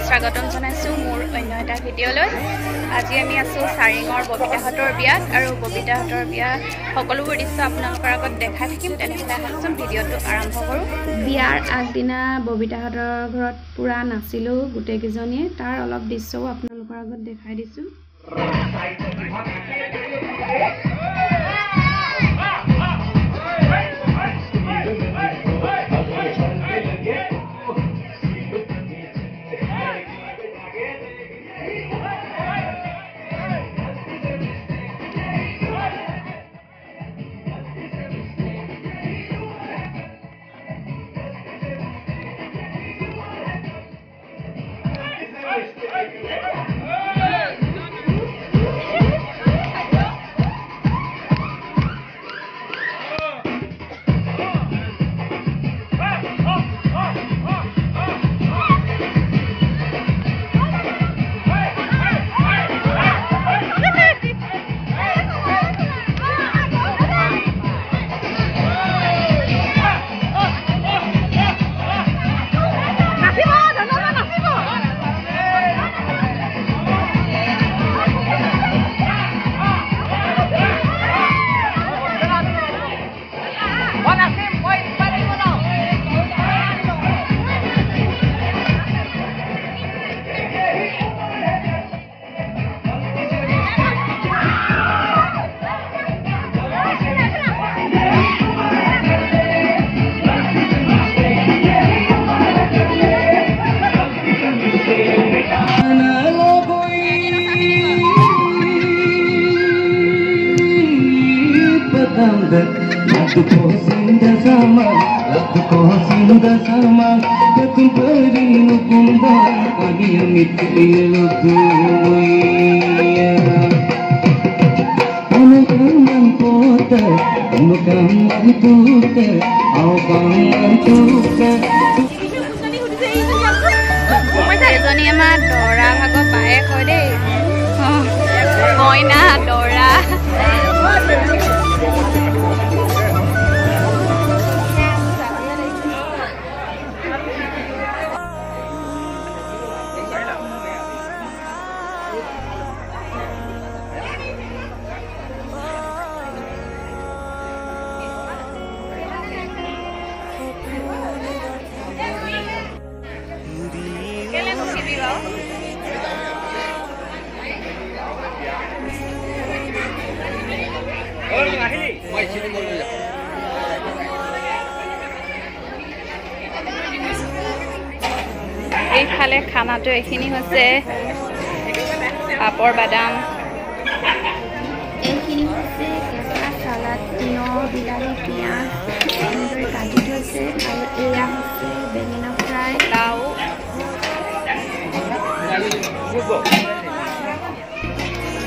স্বাগতম জনাইছো মোৰ অন্য এটা ভিডিঅ'লৈ। আজি আমি আছো সাৰিঙৰ ববিতাহঁতৰ বিয়াত আৰু ববিতাহঁতৰ বিয়া সকলোবোৰ দৃশ্য আপোনালোকৰ আগত দেখাই থাকিম। তেনেহ'লে আহকচোন ভিডিঅ'টো আৰম্ভ কৰোঁ। বিয়াৰ আগদিনা ববিতাহঁতৰ ঘৰত পুৰা নাচিলোঁ গোটেইকেইজনীয়ে, তাৰ অলপ দৃশ্যও আপোনালোকৰ আগত দেখাই দিছোঁ। এজনী আমাৰ দৰা ভাগৰ পায়ে কয় দেই, কইনা দৰা এইফালে খানাটো এইখিনি হৈছে পাপৰ বাদাম, এইখিনি হৈছে কেঁচা চালাড, তিয়ঁহ, বিলাহী, পিঁয়াজ এনেদৰে কাটি থৈছে, আৰু এয়া হৈছে বেঙেনা ফ্ৰাই, লাও,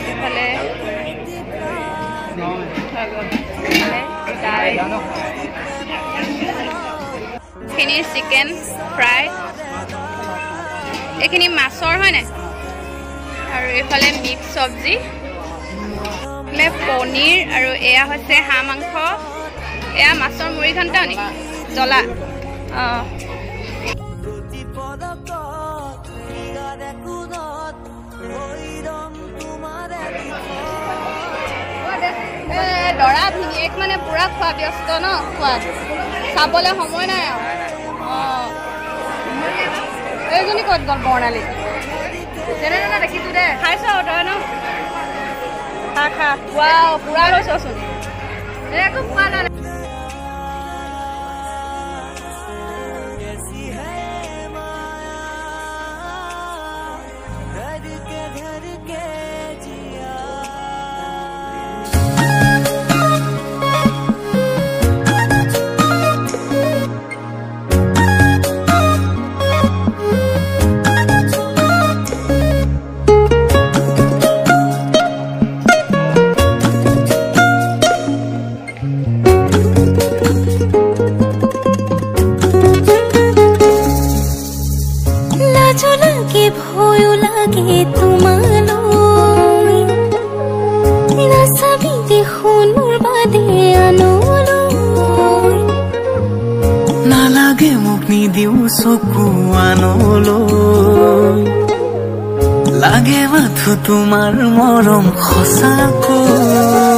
এইফালে দাইল, এইখিনি চিকেন ফ্ৰাই, এইখিনি মাছৰ হয় নাই, আৰু এইফালে মিক্স চব্জি, এইফালে পনীৰ, আৰু এয়া হৈছে হাঁহ মাংস, এয়া মাছৰ মুড়ি ঘণ্ট নেকি জ্বলা। দৰা ভিনিয়েক মানে পুৰা খোৱা ব্যস্ত ন, খোৱাত চাবলৈ সময় নাই আৰু। এইজনী ক'ত গ'ল বৰ্ণালী? যেনে দেখিছোঁ দে, খাইছ আৰু তই ন, খা খা খোৱা পুৰা লৈছচোন, একো খোৱা নাই। ভয়ও লাগে তোমালৈ, নাচাবি দেখোন মোৰ বাদে আনলৈ, নালাগে মোক নিদিও চকু আনলৈ, লাগে মাথো তোমাৰ মৰম সঁচাকৈ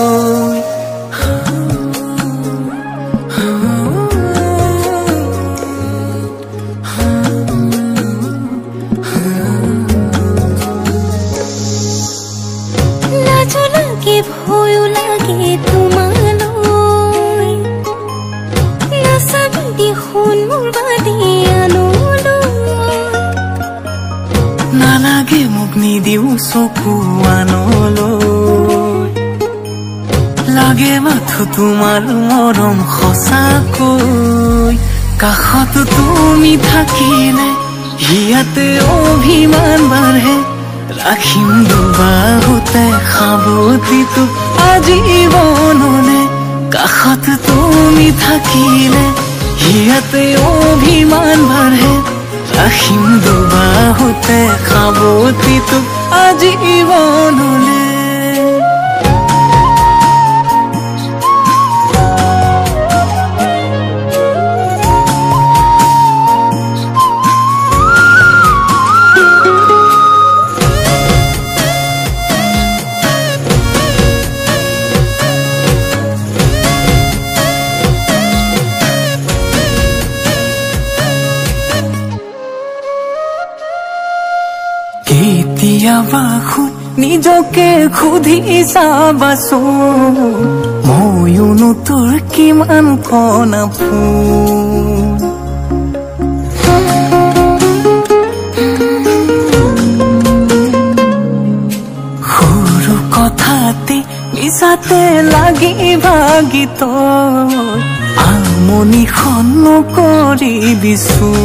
লাজো লাগে ভয়ো লাগে তোমালৈ নাচাবি দেখোন মোৰ বাদে আনলৈ নালাগে মোক নিদিও চকু আনলৈ লাগে মাথো তোমাৰ মৰম সঁচাকৈ কাষত তুমি থাকিলে ইয়াতে অভিমান বাঢ়ে ৰাখিম দুবাহুতে সাৱটি তোক আজীৱনলে কাষত তুমি থাকিলে ইয়াতে অভিমান বাঢ়ে ৰাখিম দুবাহুতে সাৱটি তোক আজীৱনলে কেতিয়াবা নিজকে সুধি চাবাচোন ময়োনো তোৰ কিমান কণা ফুল সৰু কথাতে মিছাতে লাগি ভাগি তই আমনিখন নকৰিবিচোন